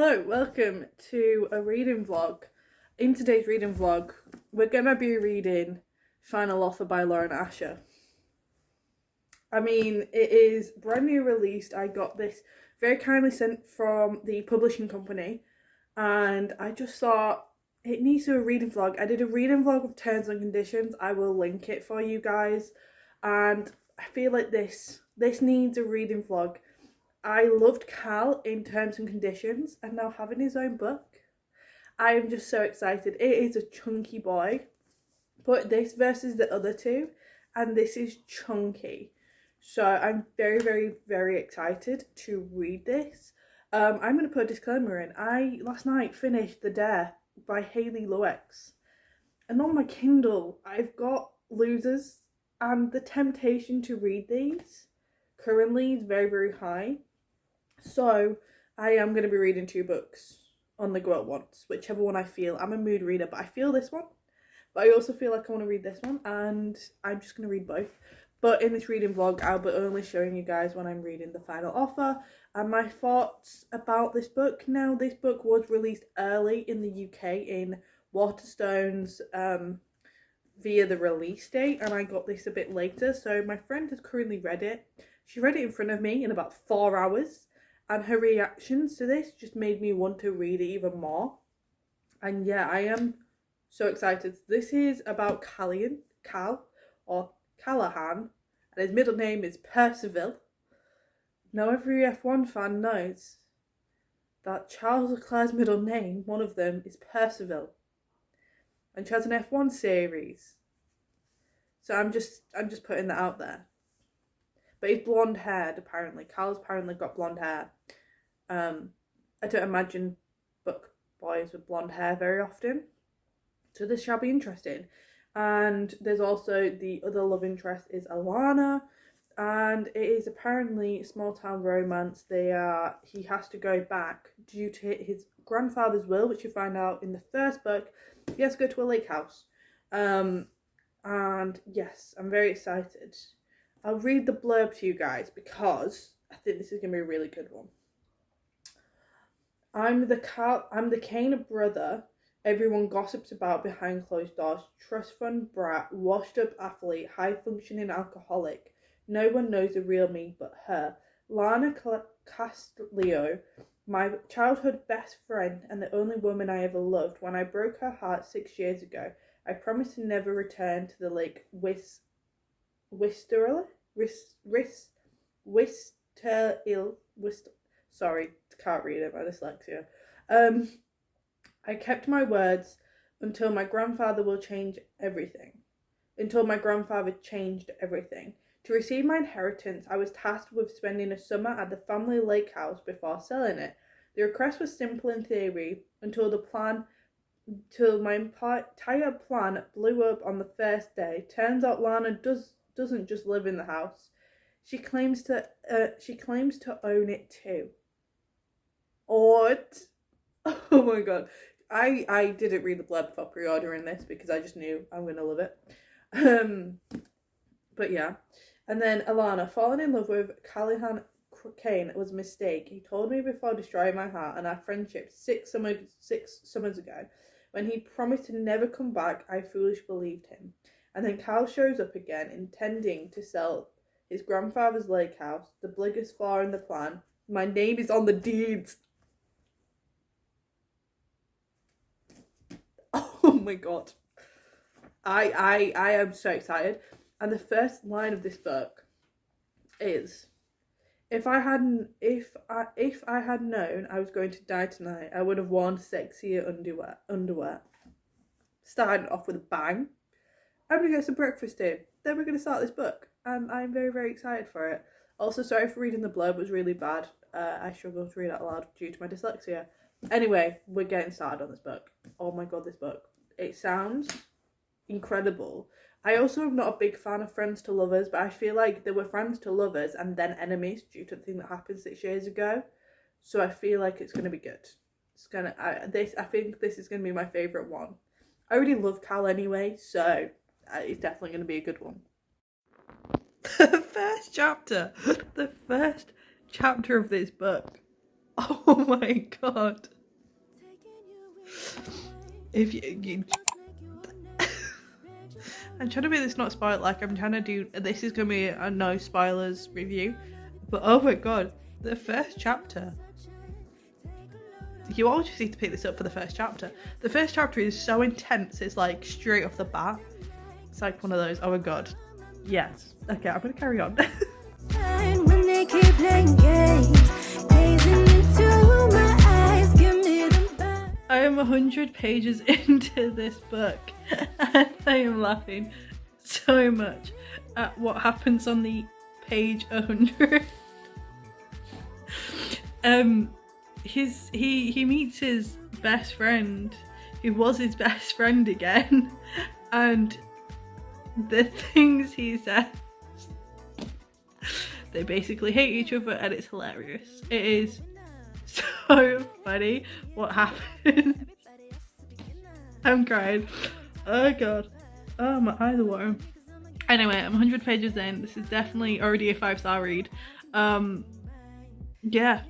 Hello, welcome to a reading vlog. In today's reading vlog, we're going to be reading Final Offer by Lauren Asher. I mean, it is brand new released. I got this very kindly sent from the publishing company, and I just thought it needs to be a reading vlog. I did a reading vlog of terms and conditions. I will link it for you guys, and I feel like this needs a reading vlog. I loved Cal in Terms and Conditions, and now having his own book, I am just so excited. It is a chunky boy, but this versus the other two, and this is chunky. So I'm very, very, very excited to read this. I'm going to put a disclaimer in. I last night finished The Dare by Haigh Lewis, and on my Kindle I've got Losers, and the temptation to read these currently is very, very high. So I am going to be reading two books on the go at once, whichever one I feel. I'm a mood reader, but I feel this one, but I also feel like I want to read this one, and I'm just going to read both. But in this reading vlog, I'll be only showing you guys when I'm reading The Final Offer and my thoughts about this book. Now, this book was released early in the UK in Waterstones via the release date, and I got this a bit later. So my friend has currently read it. She read it in front of me in about 4 hours, and her reactions to this just made me want to read it even more. And yeah, I am so excited. This is about Cal, or Callahan, and his middle name is Percival. Now every F1 fan knows that Charles Leclerc's middle name, one of them, is Percival, and she has an F1 series. So I'm just putting that out there. But he's blonde haired apparently. Cal's apparently got blonde hair. I don't imagine book boys with blonde hair very often, so this shall be interesting. And there's also the other love interest is Alana, and it is apparently small town romance. He has to go back due to his grandfather's will, which you find out in the first book. He has to go to a lake house. And yes, I'm very excited. I'll read the blurb to you guys because I think this is going to be a really good one. I'm the Kane brother everyone gossips about behind closed doors. Trust fund brat, washed up athlete, high functioning alcoholic. No one knows the real me but her. Lana Castillo, my childhood best friend and the only woman I ever loved. When I broke her heart 6 years ago, I promised to never return to the lake Sorry, can't read it, my dyslexia. I kept my words until my grandfather changed everything. To receive my inheritance, I was tasked with spending a summer at the family lake house before selling it. The request was simple in theory until my entire plan blew up on the first day. Turns out Lana doesn't just live in the house. She claims to own it too. What? Oh my god. I didn't read the blurb before pre-ordering this because I just knew I'm going to love it. But yeah. And then Alana, falling in love with Callahan Kane was a mistake. He told me before destroying my heart and our friendship six summers ago. When he promised to never come back, I foolishly believed him. And then Cal shows up again, intending to sell his grandfather's lake house, the biggest flaw in the plan. My name is on the deeds. Oh my god. I am so excited. And the first line of this book is, if I had known I was going to die tonight, I would have worn sexier underwear. Starting off with a bang. I'm going to get some breakfast in. Then we're going to start this book. And I'm very, very excited for it. Also, sorry for reading the blurb. It was really bad. I struggled to read out loud due to my dyslexia. Anyway, we're getting started on this book. Oh my god, this book. It sounds incredible. I also am not a big fan of Friends to Lovers, but I feel like there were Friends to Lovers and then enemies due to the thing that happened 6 years ago. So I feel like it's going to be good. I think this is going to be my favourite one. I already love Cal anyway, so it's definitely going to be a good one. The first chapter of this book. Oh my god. If you I'm trying to make this not spoiled, like I'm trying to do, this is going to be a no spoilers review, but oh my god, the first chapter, you all just need to pick this up for the first chapter. The first chapter is so intense, it's like straight off the bat. It's like one of those, oh my god, yes. Okay, I'm going to carry on. When they keep playing games, gazing into my eyes, give me them back. I am 100 pages into this book and I am laughing so much at what happens on the page 100. He meets his best friend, who was his best friend again, and the things he says, they basically hate each other, and it's hilarious. It is so funny what happened. I'm crying. Oh god. Oh, my eyes are watering. Anyway, I'm 100 pages in. This is definitely already a 5-star read. Yeah.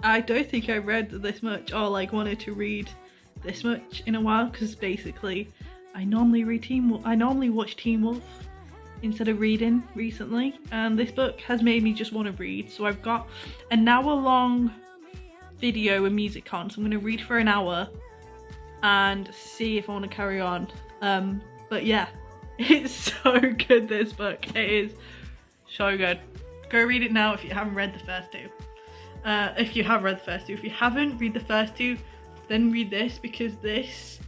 I don't think I've read this much or like wanted to read this much in a while, because basically I normally watch Teen Wolf instead of reading recently, and this book has made me just want to read. So I've got an hour long video with music on, so I'm going to read for an hour and see if I want to carry on. But yeah, it's so good, this book. It is so good. Go read it now if you haven't read the first two. If you have read the first two. If you haven't, read the first two, then read this, because this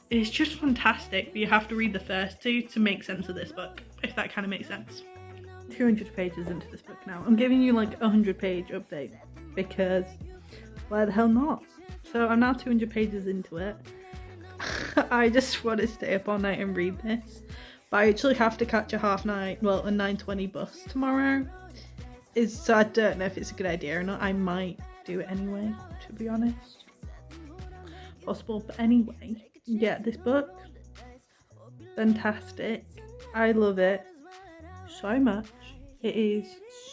is just fantastic. But you have to read the first two to make sense of this book, if that kind of makes sense. 200 pages into this book now. I'm giving you like a 100-page update, because why the hell not? So I'm now 200 pages into it. I just want to stay up all night and read this, but I actually have to catch a 9:20 bus tomorrow. So I don't know if it's a good idea or not. I might do it anyway, to be honest. Possible, but anyway, yeah, this book, fantastic. I love it so much. It is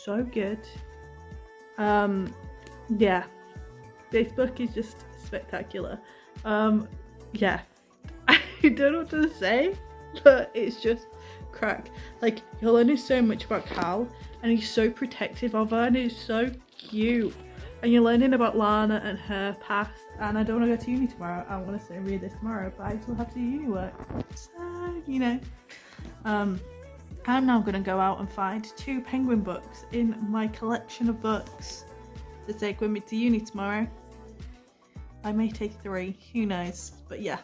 so good. Yeah, this book is just spectacular. Yeah, I don't know what to say, but it's just crack. Like, you're learning so much about Cal, and he's so protective of her, and he's so cute. And you're learning about Lana and her past. And I don't want to go to uni tomorrow. I want to sit and read this tomorrow, but I still have to do uni work. So, you know. I'm now going to go out and find 2 Penguin books in my collection of books to take with me to uni tomorrow. I may take 3, who knows. But yeah,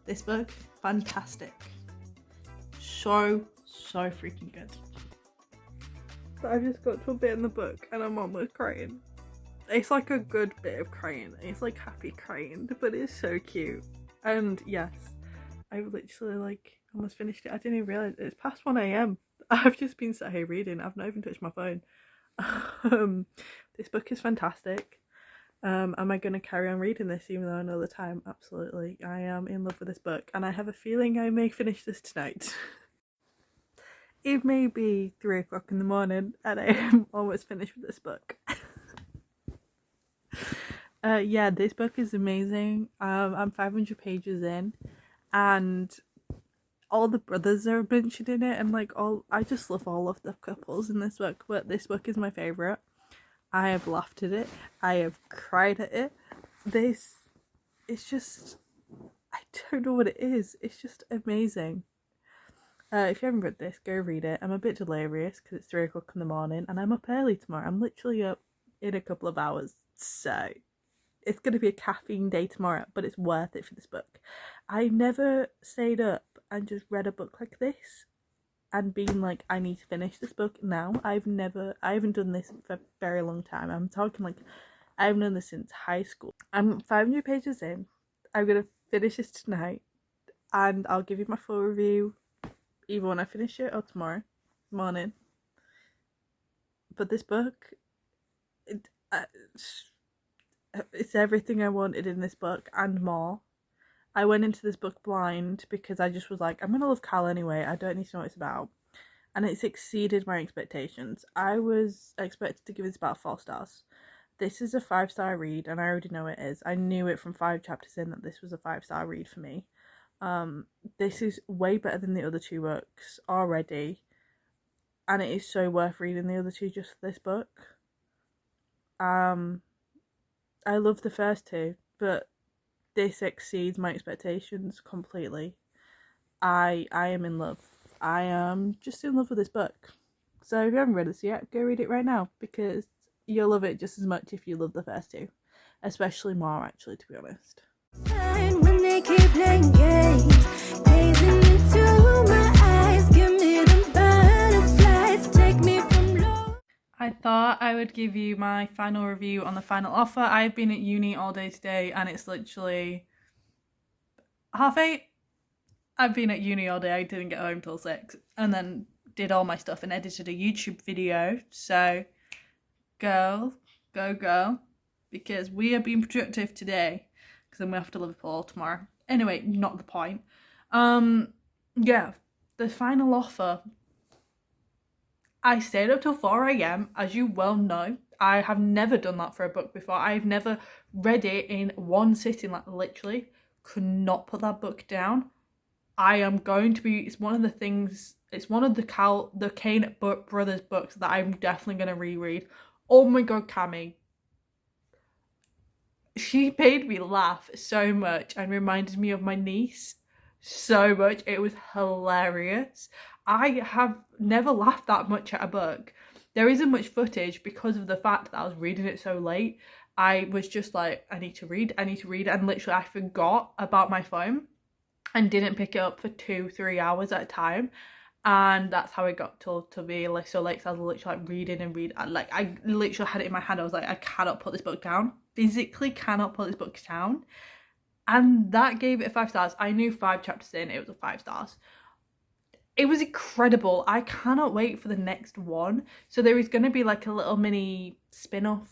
this book, fantastic. So freaking good. But I just got to a bit in the book and I'm almost crying. It's like a good bit of crying. It's like happy crying, but it's so cute. And yes, I've literally like almost finished it. I didn't even realise it's past 1 AM. I've just been sat here reading. I've not even touched my phone. This book is fantastic. Am I going to carry on reading this even though I know the time? Absolutely. I am in love with this book, and I have a feeling I may finish this tonight. It may be 3 o'clock in the morning and I am almost finished with this book. Yeah, this book is amazing. I'm 500 pages in, and all the brothers are mentioned in it, and like I just love all of the couples in this book, but this book is my favourite. I have laughed at it. I have cried at it. It's just, I don't know what it is. It's just amazing. If you haven't read this, go read it. I'm a bit delirious because it's 3 o'clock in the morning and I'm up early tomorrow. I'm literally up in a couple of hours. So it's going to be a caffeine day tomorrow, but it's worth it for this book. I never stayed up and just read a book like this and been like, I need to finish this book now. I haven't done this for a very long time. I'm talking like, I haven't done this since high school. I'm 500 pages in. I'm going to finish this tonight and I'll give you my full review either when I finish it or tomorrow morning. But this book, it's everything I wanted in this book and more. I went into this book blind because I just was like, I'm gonna love Cal anyway, I don't need to know what it's about, and it's exceeded my expectations. I was expected to give it about 4 stars. This is a 5-star read, and I already know it is. I knew it from 5 chapters in that this was a 5-star read for me. This is way better than the other 2 books already, and it is so worth reading the other 2 just for this book. I love the first 2, but this exceeds my expectations completely. I am in love. I am just in love with this book. So if you haven't read this yet, go read it right now, because you'll love it just as much if you love the first 2. Especially more, actually, to be honest. When they keep playing games, gazing into my eyes, give me them butterflies, take me from low. I thought I would give you my final review on the final offer. I've been at uni all day today, and it's literally 8:30. I've been at uni all day. I didn't get home till 6, and then did all my stuff and edited a YouTube video. So go, because we are being productive today, because then we have to Liverpool tomorrow. Anyway, not the point. Yeah, the final offer. I stayed up till 4 a.m, as you well know. I have never done that for a book before. I've never read it in one sitting, like literally could not put that book down. I am going to be, it's one of the Cain brothers books that I'm definitely going to reread. Oh my god, Cammy. She made me laugh so much and reminded me of my niece so much. It was hilarious. I have never laughed that much at a book. There isn't much footage because of the fact that I was reading it so late. I was just like, I need to read, and literally I forgot about my phone and didn't pick it up for 2-3 hours at a time, and that's how it got to be like so late. So I was literally like reading, like I literally had it in my hand. I was like, I cannot put this book down, physically cannot put this book down, and that gave it 5 stars. I knew 5 chapters in it was a 5 stars. It was incredible. I cannot wait for the next one. So there is going to be like a little mini spin-off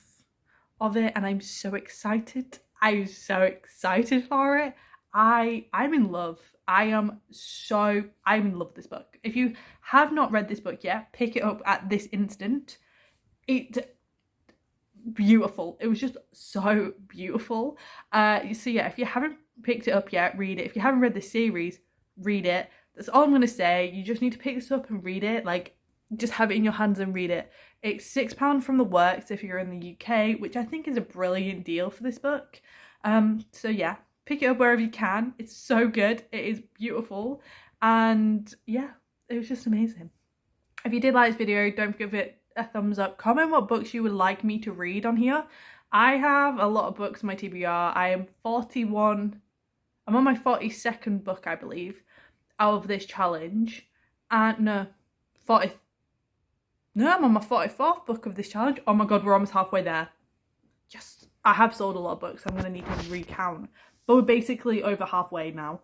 of it, and I'm so excited. I'm so excited for it. I'm in love. I'm in love with this book. If you have not read this book yet, pick it up at this instant. It's beautiful. It was just so beautiful. So yeah, if you haven't picked it up yet, read it. If you haven't read the series, read it. That's all I'm going to say. You just need to pick this up and read it. Like, just have it in your hands and read it. It's £6 from the works if you're in the UK, which I think is a brilliant deal for this book. So yeah, pick it up wherever you can. It's so good. It is beautiful. And yeah, it was just amazing. If you did like this video, don't forget to give it a thumbs up. Comment what books you would like me to read on here. I have a lot of books on my TBR. I am 41. I'm on my 42nd book, I believe, out of this challenge. And I'm on my 44th book of this challenge. Oh my god, we're almost halfway there. Yes, I have sold a lot of books. I'm going to need to recount. But we're basically over halfway now.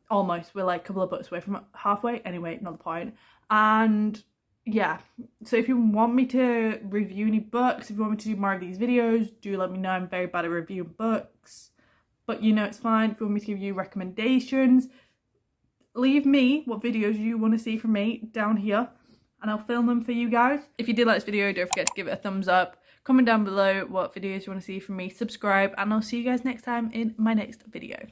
Almost. We're like a couple of books away from halfway. Anyway, not the point. And yeah, so if you want me to review any books, if you want me to do more of these videos, do let me know. I'm very bad at reviewing books, but you know it's fine. If you want me to give you recommendations, leave me what videos you want to see from me down here, and I'll film them for you guys. If you did like this video, don't forget to give it a thumbs up. Comment down below what videos you want to see from me. Subscribe, and I'll see you guys next time in my next video.